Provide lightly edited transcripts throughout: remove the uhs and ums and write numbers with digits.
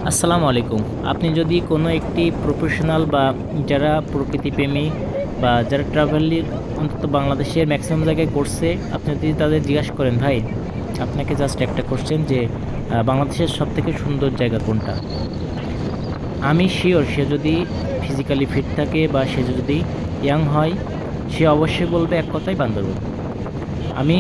আসসালামু আলাইকুম। আপনি যদি কোনো একটি প্রফেশনাল বা যারা প্রকৃতিপ্রেমী বা যারা ট্রাভেলিং অন্তত বাংলাদেশের ম্যাক্সিমাম জায়গায় করছে, আপনি যদি তাদের জিজ্ঞাসা করেন, ভাই আপনাকে জাস্ট একটা কোশ্চেন যে বাংলাদেশের সবথেকে সুন্দর জায়গা কোনটা? আমি শিওর সে যদি ফিজিক্যালি ফিট থাকে বা সে যদি ইয়াং হয়, সে অবশ্যই বলবে এক কথাই বান্দরবন। আমি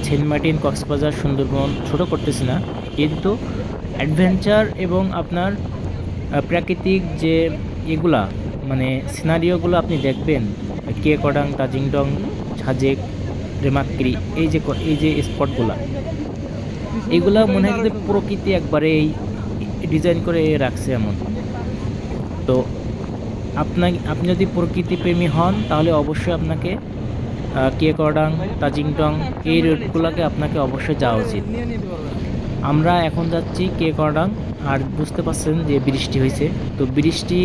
সেন্ট মার্টিন, কক্সবাজার, সুন্দরবন ছোট করতেছি না, কিন্তু অ্যাডভেঞ্চার এবং আপনার প্রাকৃতিক যে এগুলা মানে সিনারিওগুলো আপনি দেখবেন, কিয়াকডাং, তাজিংডং, সাজেক, রেমাক্রি, এই যে স্পটগুলা, এইগুলা মনে হয় কিন্তু প্রকৃতি একবারে এই ডিজাইন করে রাখছে এমন। তো আপনি যদি প্রকৃতিপ্রেমী হন তাহলে অবশ্যই আপনাকে কিয়াকডাং, তাজিংডং এই রুটগুলোকে আপনাকে অবশ্যই যাওয়া উচিত। আমরা এখন যাচ্ছি কিয়াকডাং, আর বুঝতে পারছেন যে বৃষ্টি হয়েছে। তো বৃষ্টি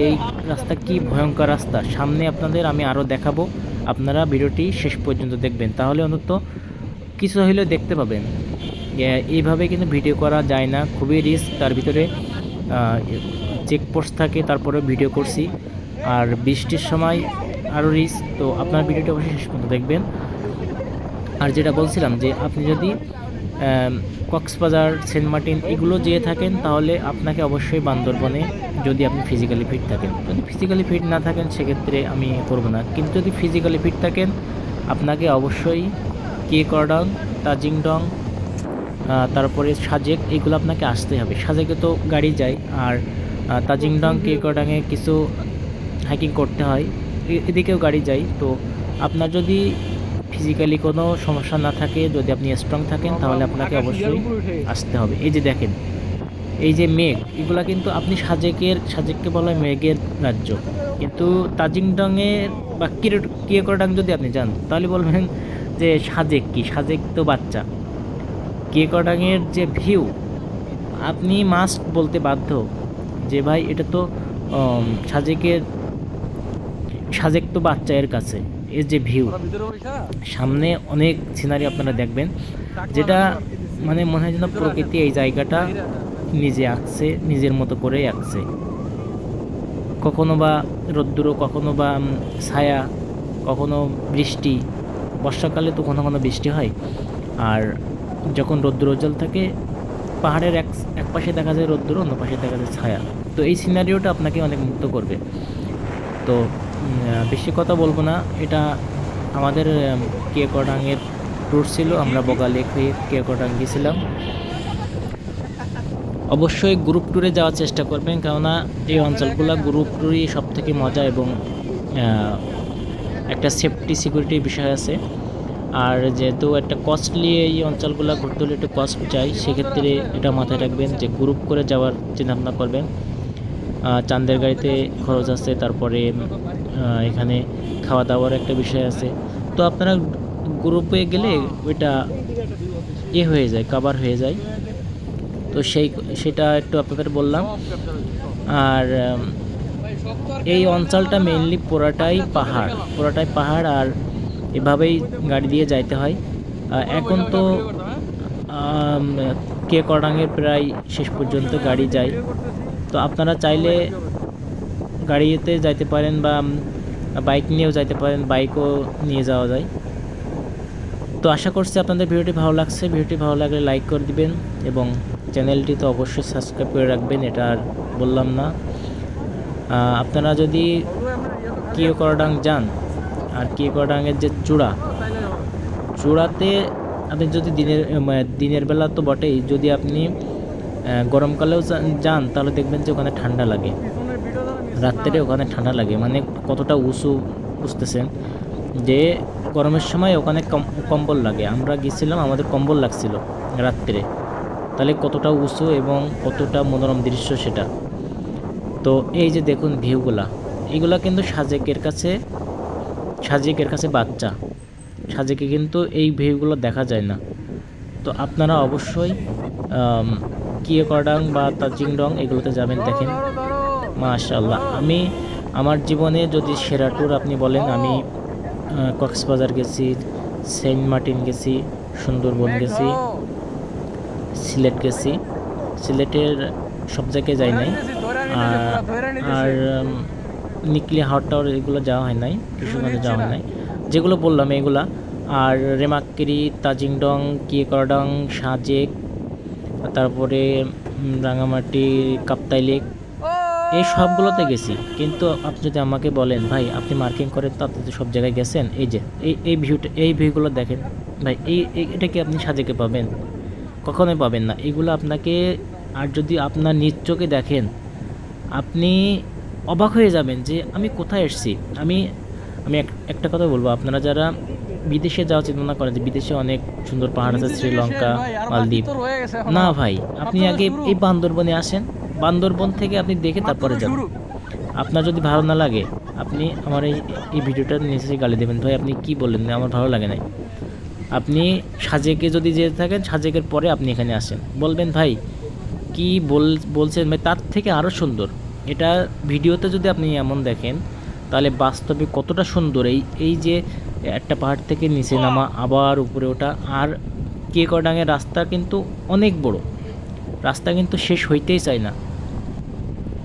এই রাস্তা কি ভয়ঙ্কর রাস্তা, সামনে আপনাদের আমি আরও দেখাবো। আপনারা ভিডিওটি শেষ পর্যন্ত দেখবেন, তাহলে অন্তত কিছু হইলেও দেখতে পাবেন। এইভাবে কিন্তু ভিডিও করা যায় না, খুবই রিস্ক। তার ভিতরে চেকপোস্ট থাকে, তারপরে ভিডিও করছি, আর বৃষ্টির সময় আরও রিস্ক। তো আপনার ভিডিওটি অবশ্যই শেষ পর্যন্ত দেখবেন। আর যেটা বলছিলাম যে আপনি যদি কক্সবাজার, সেন্ট মার্টিন এগুলো যেয়ে থাকেন, তাহলে আপনাকে অবশ্যই বান্দরবনে, যদি আপনি ফিজিক্যালি ফিট থাকেন। যদি ফিজিক্যালি ফিট না থাকেন সেক্ষেত্রে আমি করবো না, কিন্তু যদি ফিজিক্যালি ফিট থাকেন আপনাকে অবশ্যই কিয়াকডাং, তাজিংডং, তারপরে সাজেক, এগুলো আপনাকে আসতে হবে। সাজেকে তো গাড়ি যায়, আর তাজিংডং, কিয়াকডাংয়ে কিছু হাইকিং করতে হয়, এদিকেও গাড়ি যায়। তো আপনার যদি ফিজিক্যালি কোনো সমস্যা না থাকে, যদি আপনি স্ট্রং থাকেন, তাহলে আপনাকে অবশ্যই আসতে হবে। এই যে দেখেন, এই যে মেঘ, এগুলা কিন্তু আপনি সাজেককে বলা হয় মেঘের রাজ্য, কিন্তু তাজিংডংয়ের বা কিয়াকডাং যদি আপনি যান তাহলে বলবেন যে সাজেক কি, সাজেক তো বাচ্চা। কিয়াকডাংয়ের যে ভিউ, আপনি মাস্ট বলতে বাধ্য যে ভাই এটা তো সাজেকের, সাজেক তো বাচ্চা এর কাছে। এর যে ভিউ, সামনে অনেক সিনারি আপনারা দেখবেন, যেটা মানে মনে হয় যেন প্রকৃতি এই জায়গাটা নিজে আঁকছে, নিজের মতো করেই আঁকছে। কখনো বা রোদ্দুরও, কখনো বা ছায়া, কখনো বৃষ্টি। বর্ষাকালে তো ঘন ঘন বৃষ্টি হয়, আর যখন রোদ্দুর উজ্জ্বল থাকে, পাহাড়ের এক পাশে দেখা যায় রোদ্দুর, অন্য পাশে দেখা যায় ছায়া। তো এই সিনারিওটা আপনাকে অনেক মুগ্ধ করবে। তো বেশি কথা বলবো না, এটা আমাদের কিয়াকডাংয়ের ট্যুর ছিল। আমরা বগালে কিয়াকডাং গেছিলাম। অবশ্যই গ্রুপ ট্যুরে যাওয়ার চেষ্টা করবেন, কেননা এই অঞ্চলগুলো গ্রুপ ট্যুরই সব থেকে মজা, এবং একটা সেফটি সিকিউরিটির বিষয় আছে। আর যেহেতু একটা কস্টলি এই অঞ্চলগুলো ঘুরতে হলে একটু কস্ট চাই, সেক্ষেত্রে এটা মাথায় রাখবেন যে গ্রুপ করে যাওয়ার চিন্তাভাবনা করবেন। চাঁদের গাড়িতে খরচ আছে, তারপরে এখানে খাওয়া দাওয়ার একটা বিষয় আছে। তো আপনারা গ্রুপে গেলে ওইটা হয়ে যায়, কাভার হয়ে যায়। তো সেটা একটু আপনাদের বললাম। আর এই অঞ্চলটা মেইনলি পুরাটাই পাহাড়, আর এভাবেই গাড়ি দিয়ে যাইতে হয়। এখন তো কিয়াকডাংয়ের প্রায় শেষ পর্যন্ত গাড়ি যায়। তো আপনারা চাইলে গাড়িতে যাইতে পারেন, বা বাইক নিয়েও যাইতে পারেন, বাইকও নিয়ে যাওয়া যায়। তো আশা করছি আপনাদের ভিডিওটি ভালো লাগছে। ভিডিওটি ভালো লাগলে লাইক করে দিবেন, এবং চ্যানেলটি তো অবশ্যই সাবস্ক্রাইব করে রাখবেন, এটা আর বললাম না। আপনারা যদি কিয়াকডাং যান, আর কিয়াকডাংয়ের যে চূড়াতে আপনি যদি দিনের বেলা তো বটেই, যদি আপনি গরমকালেও যান তাহলে দেখবেন যে ওখানে ঠান্ডা লাগে, রাত্রে ওখানে ঠান্ডা লাগে। মানে কতটা উঁচু বুঝতেছেন, যে গরমের সময় ওখানে কম্বল লাগে। আমরা গেছিলাম, আমাদের কম্বল লাগছিল রাত্রে। তাহলে কতটা উঁচু এবং কতটা মনোরম দৃশ্য সেটা। তো এই যে দেখুন ভিউগুলা, এগুলা কিন্তু সাজেকের কাছে বাচ্চা। সাজেকে কিন্তু এই ভিউগুলো দেখা যায় না। তো আপনারা অবশ্যই কিয়াকডাং বা তাজিংডং এগুলোতে যাবেন। দেখেন মাশাআল্লাহ, আমি আমার জীবনে যদি সেরা ট্যুর আপনি বলেন, আমি কক্সবাজার গেছি, সেন্ট মার্টিন গেছি, সুন্দরবন গেছি, সিলেট গেছি। সিলেটের সব জায়গায় যাই নাই। আর নিকলি হাওর টাওয়ার এগুলো যাওয়া হয় নাই, কিশোরগঞ্জে যাওয়া হয় নাই, যেগুলো বললাম এগুলা। আর রেমাক্কেরি, তাজিংডং, কিয়েকরাডং, সাজেক, তারপরে রাঙামাটি, কাপ্তাই লেক, এই সবগুলোতে গেছি। কিন্তু আপনি যদি আমাকে বলেন ভাই আপনি মার্কিং করেন তো, আপনি তো সব জায়গায় গেছেন, এই যে এই ভিউটা, এই ভিউগুলো দেখেন ভাই, এটা কি আপনি সাজেকে পাবেন? কখনোই পাবেন না এগুলো আপনাকে। আর যদি আপনার নিজ চোখে দেখেন, আপনি অবাক হয়ে যাবেন যে আমি কোথায় এসেছি। আমি একটা কথা বলবো, আপনারা যারা বিদেশে যাওয়ার চিন্তা করেন যে বিদেশে অনেক সুন্দর পাহাড় আছে, শ্রীলঙ্কা, মালদ্বীপ, না ভাই, আপনি আগে এই বান্দরবনে আসেন, বান্দরবন থেকে আপনি দেখে তারপরে যাবেন। আপনার যদি ভালো না লাগে, আপনি আমার এই ভিডিওটা নিচে গালি দেবেন, ভাই আপনি কি বললেন, আমার ভালো লাগে নাই। আপনি সাজেকে যদি যেতে থাকেন, সাজেকের পরে আপনি এখানে আসেন, বলবেন ভাই কি বলছেন ভাই, তার থেকে আরও সুন্দর। এটা ভিডিওতে যদি আপনি এমন দেখেন, তাহলে বাস্তবে কতটা সুন্দর। এই যে একটা পাহাড় থেকে নিচে নামা, আবার উপরে ওঠা, আর কিয়েকরাডংয়ের রাস্তা কিন্তু অনেক বড়, রাস্তা কিন্তু শেষ হইতেই চায় না।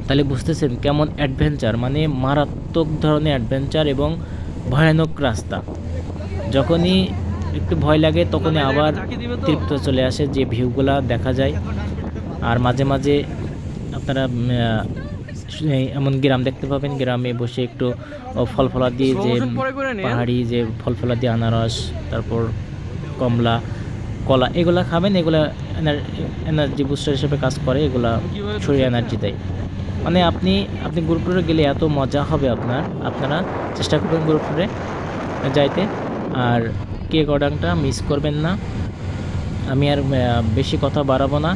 তাহলে বুঝতেছেন কেমন অ্যাডভেঞ্চার, মানে মারাত্মক ধরনের অ্যাডভেঞ্চার এবং ভয়ানক রাস্তা। যখনই একটু ভয় লাগে তখনই আবার তৃপ্ত চলে আসে, যে ভিউগুলা দেখা যায়। আর মাঝে মাঝে আপনারা এমন গ্রাম দেখতে পাবেন, গ্রামে বসে একটু ফলফলাদি, যে পাহাড়ি যে ফলফলাদি, আনারস, তারপর কমলা, কলা, এগুলা খাবেন। এগুলা এনার্জি বুস্টার হিসেবে কাজ করে, এগুলা শরীরে এনার্জি দেয়। মানে আপনি গ্রুপ ট্যুরে গেলে এত মজা হবে আপনারা চেষ্টা করবেন গ্রুপ ট্যুরে যাইতে। আর কিয়েকরাডংটা মিস করবেন না। আমি আর বেশি কথা বাড়াবো না,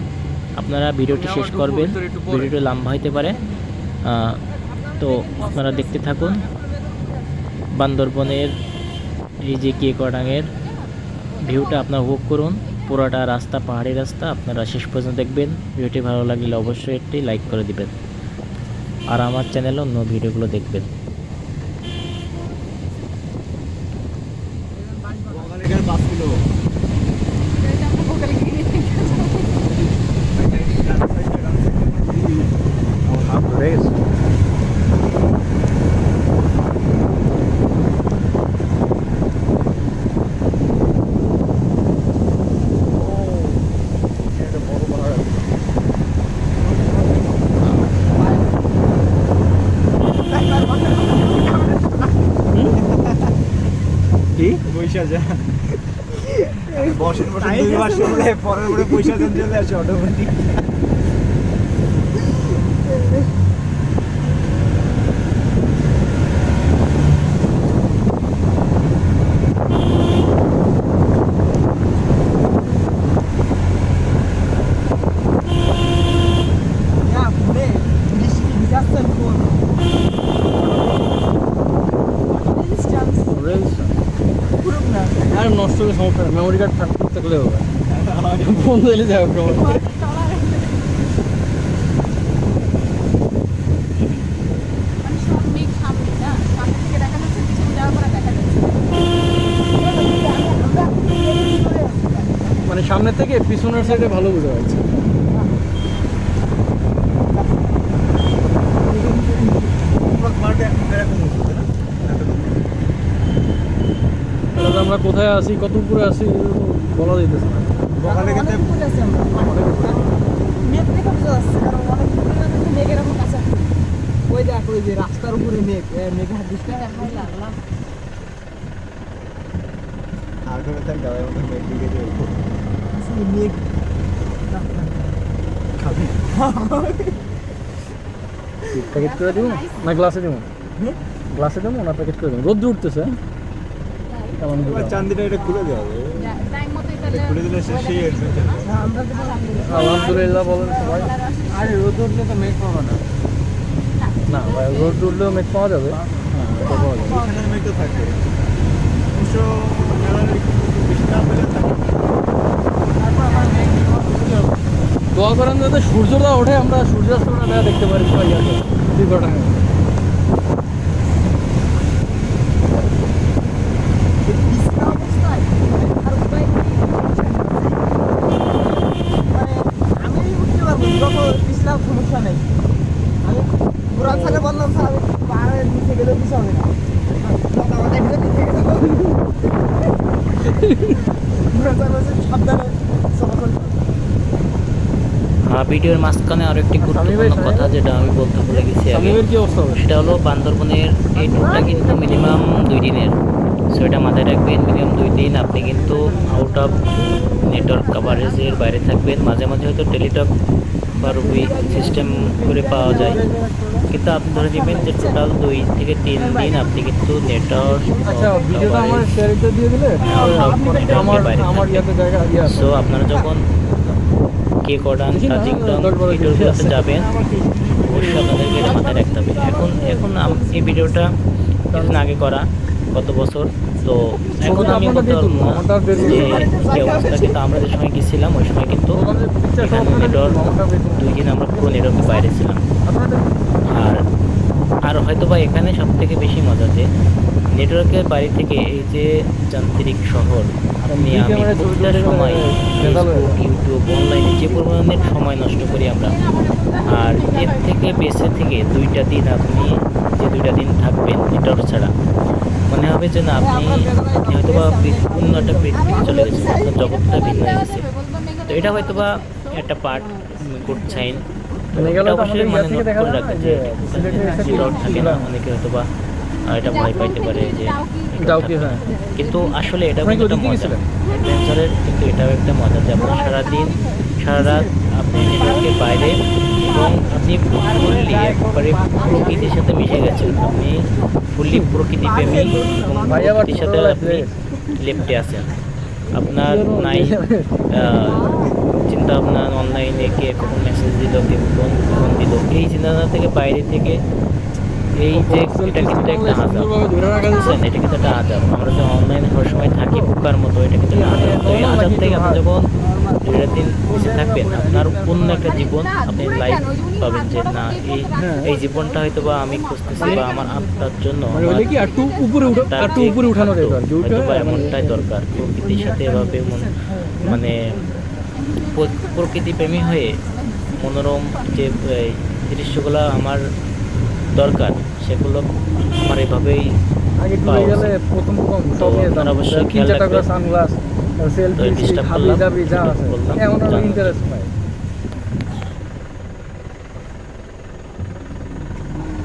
আপনারা ভিডিওটি শেষ করবেন, ভিডিওটি লম্বা হইতে পারে। তো আপনারা দেখতে থাকুন বান্দরবনের এই যে কিয়েকরাডংয়ের ভিউটা আপনারা উপভোগ করুন। পুরোটা রাস্তা পাহাড়ি রাস্তা, আপনারা শেষ পর্যন্ত দেখবেন। ভিডিওটি ভালো লাগলে অবশ্যই একটি লাইক করে দিবেন, আর আমার চ্যানেলে অন্য ভিডিওগুলো দেখবেন। বসেন 2 মাস হলে পরের পরে পয়সা চলে আসে অটোমেটিক। আর নষ্ট হলে সমস্যা নেই, মেমোরি কার্ড থাকলে হবে, বন্ধ হলে যাবে। মানে সামনে থেকে পিছনের সাইডে ভালো বোঝা যাচ্ছে। আমরা কোথায় আছি, কত উপরে আছি বলা যাইতেছে না। রাস্তার উপরে মেঘ প্যাকেট করে দিব না গ্লাসে দিব? গ্লাসে দেবো না প্যাকেট করে দেবো? রোদ্র উঠতেছে, চান্দিটা এটা খুলে দেওয়া হবে, খুলে দিলে সেই আলহামদুলিল্লাহ বলেন সবাই। আরে রোদ উঠলে তো মেঘ পাবো না। না ভাই, রোদ উঠলেও মেঘ পাওয়া যাবে, মেঘ তো থাকে, অবশ্য বেশি তাপ হলে থাকে। দোয়া করেন যাতে সূর্যটা ওঠে, আমরা সূর্যাস্তটা দেখতে পারি সবাই আছে দীর্ঘটায়। যখন ইসলাম সমস্যা নেই আমি কোরআন সালে বললাম স্যার আমি পাহাড়ের নিচে গেলেও কিছু হবে না আমাদের নিচে গেলে সাবধানে চলাচল করো। ভিডিওর মাঝখানে আরো একটি গুরুত্বপূর্ণ কথা যেটা আমি বলতে ভুলে গেছি আগে, স্বামীর কি অবস্থা হবে? সেটা হলো বান্দরবনের এই ট্যুরটা কিন্তু মিনিমাম 2 দিনের। সো এটা মাথায় রাখবেন, মিনিমাম 2 দিন আপনি কিন্তু আউট অফ নেটওয়ার্ক কাভারেজের বাইরে থাকবেন। মাঝে মাঝে হয়তো টেলিটক বা রুবি সিস্টেম করে পাওয়া যায়, কিন্তু আপনি ধরে নেবেন যে টোটাল 2 থেকে 3 দিন আপনি কিন্তু নেটওয়ার্ক আচ্ছা ভিডিওটা আমার শেয়ারিংটা দিয়ে দিলে আমার ইয়াতে জায়গা সো আপনারা যখন কেকোডান, কাজিংটন এই ট্যুরগুলোতে যাবেন অবশ্যই আপনাদেরকে এটা মাথায় রাখতে হবে। এখন এই ভিডিওটা কিছুদিন আগে করা, গত বছর, তো এখন আমি বলতে পারবো না যে কী অবস্থা, কিন্তু আমরা যে সময় গেছিলাম ওই সময় কিন্তু এখানে নেটওয়ার্ক 2 দিন আমরা পুরো নেটওয়ার্কের বাইরে ছিলাম। আর হয়তো বা এখানে সব থেকে বেশি মজা যে নেটওয়ার্কের বাইরে থেকে এই যে যান্ত্রিক শহর আমি প্রতিটা সময় ফেসবুক, ইউটিউব, অনলাইনে যে পরিমাণের সময় নষ্ট করি আমরা, আর এর থেকে বেঁচে থেকে 2টা দিন আপনি যে 2টা দিন থাকবেন নেটওয়ার্ক ছাড়া, মনে হবে যে না আপনি হয়তো বা অন্য একটা পৃথিবীতে চলে গেছেন, আপনার জগৎটা ভিন্ন হয়ে গেছে। তো এটা হয়তো বা একটা পার্ট গুড সাইন। এটা অবশ্যই মানে নোট করে রাখবেন যে নেটওয়ার্ক থাকে না, অনেকে হয়তো বা এটা ভয় পাইতে পারে যে কিন্তু আসলে এটা কিন্তু একটা মজা অ্যাডভেঞ্চারের, কিন্তু এটাও একটা মজা যে আপনার সারাদিন সারা রাত আপনি নেটওয়ার্কের বাইরে এবং আপনি ফুললি একবারে প্রকৃতির সাথে মিশে গেছেন, আপনি ফুললি প্রকৃতি প্রেমী এবং প্রকৃতির সাথে আপনি লেপ্টে আছেন। আপনার নাই চিন্তা ভাবনা অনলাইনে কে কখন মেসেজ দিল, কে ফোন দিল, এই চিন্তাধারা থেকে বাইরে থেকে এই যে এটা কিন্তু একটা আজাব, বুঝছেন? এটা কিন্তু একটা আজাব। আমরা যে অনলাইনে সবসময় থাকি বোকার মতো, এটা কিন্তু একটা আজাব। তো এই আজাব থেকে আপনি যখন 2টা দিন বেঁচে থাকবেন, আপনার অন্য একটা জীবন আপনি লাইফ পাবেন যে না এই জীবনটা হয়তো বা আমি খুঁজতেছি বা আমার আত্মার জন্য হয়তো বা এমনটাই দরকার। প্রকৃতির সাথে এভাবে মানে প্রকৃতি প্রেমী হয়ে মনোরম যে দৃশ্যগুলো আমার দরকার, সেগুলো আমার এভাবেই আপনারা অবশ্যই খেয়াল রাখবেন। তো ডিস্টার্ব করলাম,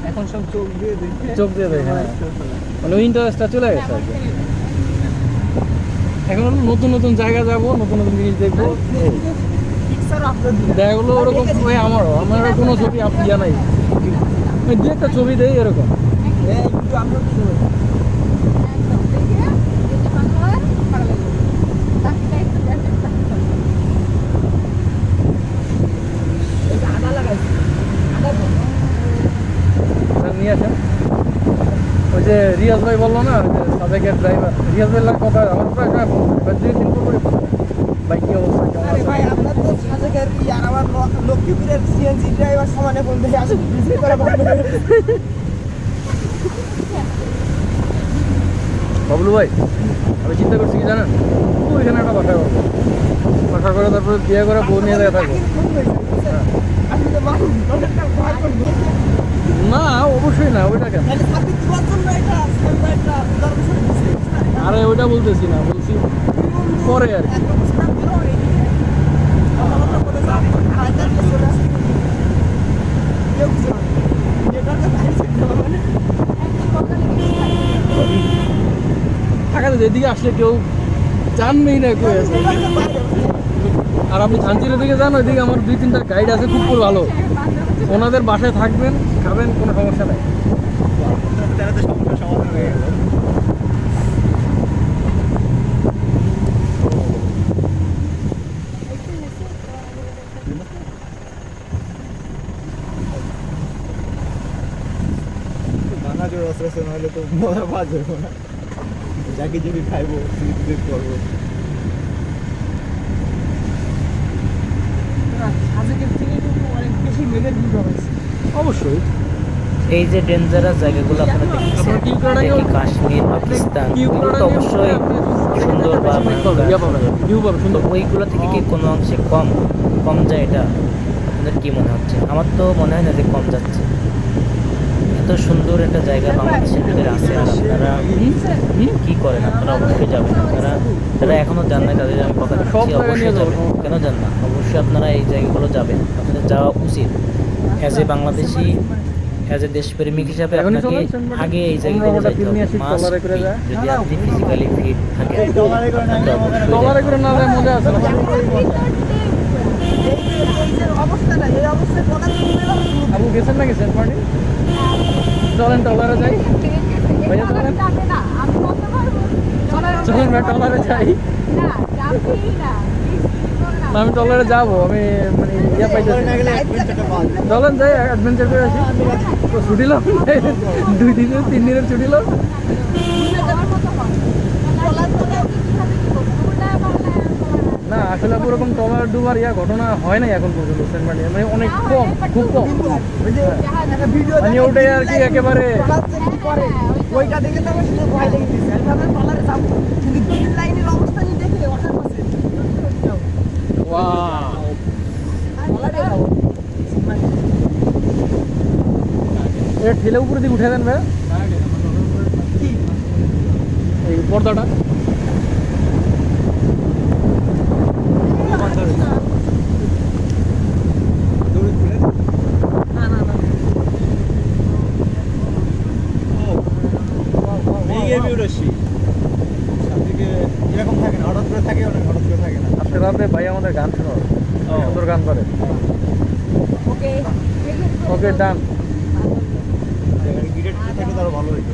এখন সব চোখ দিয়ে দেখে মানে ওই ইন্টারেস্টটা চলে গেছে আর কি। এখন নতুন নতুন জায়গা যাবো, নতুন নতুন জিনিস দেখবো, জায়গাগুলো ওরকম আমার কোনো ছবি আপনি জানাই দু একটা ছবি দেয় এরকম। নিয়ে আসেন ওই যে রিয়াজ ভাই বললো না, ওই যে সাবেকের ড্রাইভার রিয়াজ ভাইয়ের কথা আমার তো একটা 2-3 করে বাইক কি অবস্থা কেমন আছে? ভাই আপনার তো সাজেকের আর আমার লক্ষ্মীপুরের সিএনজি ড্রাইভার সমানে ফোন দিয়ে আসে বিজি করে বাবলু ভাই আমি চিন্তা করছি কি জানেন, ওইখানে একটা বাসা করবো, বাসা করে তারপরে বিয়ে করে বউ নিয়ে যায় থাকবো। না অবশ্যই না, ওইটা কেন? আরে ওইটা বলতেছি না, বলছি পরে আর কি। থাকাতে যেদিকে আসলে কেউ জানবেই না কেউ আছে। আর আপনি ঝানচিরের দিকে যান, ওইদিকে আমার 2-3টা গাইড আছে খুব ভালো, ওনাদের বাসায় থাকবেন, খাবেন, কোনো সমস্যা নাই। সমাধান হয়ে গেল। ভাঙা জোর আছে নাহলে তো মজা পাওয়া যাবে না, যাকে যদি খাইবো করবো। অবশ্যই এই যে ডেঞ্জারাস জায়গাগুলো আপনারা দেখতেছেন, এটা কি কাশ্মীর, পাকিস্তান, এগুলো তো অবশ্যই সুন্দর বা তো ওইগুলো থেকে কি কোনো অংশে কম যায় এটা? আপনাদের কি মনে হচ্ছে? আমার তো মনে হয় না যে কম যাচ্ছে। এত সুন্দর একটা জায়গা বাংলাদেশের ভিতরে আছে, আর আপনারা কি করেন? আপনারা অবশ্যই যাবেন। আপনারা যারা এখনো যান নাই তাদের আমি কথা সব দিচ্ছি, জায়গায় নিয়ে অবশ্যই যাবো, যাবেন। সমস্যা কেন যান না? অবশ্যই আপনারা এই জায়গাগুলো যাবেন, আপনাদের যাওয়া উচিত। As a Bangladeshi, as a দেশপ্রেমিক হিসাবে এখনই আপনাকে চলেন সেন্ট মার্টিন? আগে এই আমরা জায়গাগুলো ওটা যাইতে ফিল্ম নিয়ে হবে। আসি, Must ট্রলারে করে be। যায়। যদি আপনি ফিজিক্যালি ফিট থাকেন আপনাকে অবশ্যই ট্রলারে করে না যায় মজা আছে না? এই অবস্থা না, এই অবস্থায় পদার্থ আবু গেছেন নাকি সেন্ট মার্টিন? চলেন ট্রলারে যাই। ভাইয়া চলেন, চলেন ভাই ট্রলারে যাই। না আমি ট্রলারে যাবো, আমি মানে ইয়া পাইতেছি না। চলেন যাই, অ্যাডভেঞ্চার করে আসি। তো ছুটি লাম 2 দিনের 3 দিনের ছুটি লাম। না আসলে ওরকম ট্রলার ডুবার ঘটনা হয় নাই এখন পর্যন্ত সেন্ট মার্টিনে, মানে অনেক কম, খুব কম। ওই যে একটা ভিডিও মানে ওটাই আর কি একেবারে কি করে ওইটা দেখে তো আমার শুধু ভয় লেগে গেছে। আমি ভাবলাম ট্রলারে যাবো, কিন্তু দুদিন লাইনের অবস্থা নিয়ে দেখে ওঠার পাশে ওয়াও। ট্রলারে যাবো। এটা ঠেলে উপরে দিকে উঠে দেন ভাই, এই পর্দাটা। না না না এরকম থাকে না, হঠাৎ করে থাকে, অনেক হঠাৎ করে থাকে না। আজকে রাতে ভাই আমাদের গান শোনাও, সুন্দর গান করে। ওকে ডান। ভিডিওটা থাকলে তো আরো ভালো হইতো।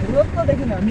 এগুলো তো দেখি না আমি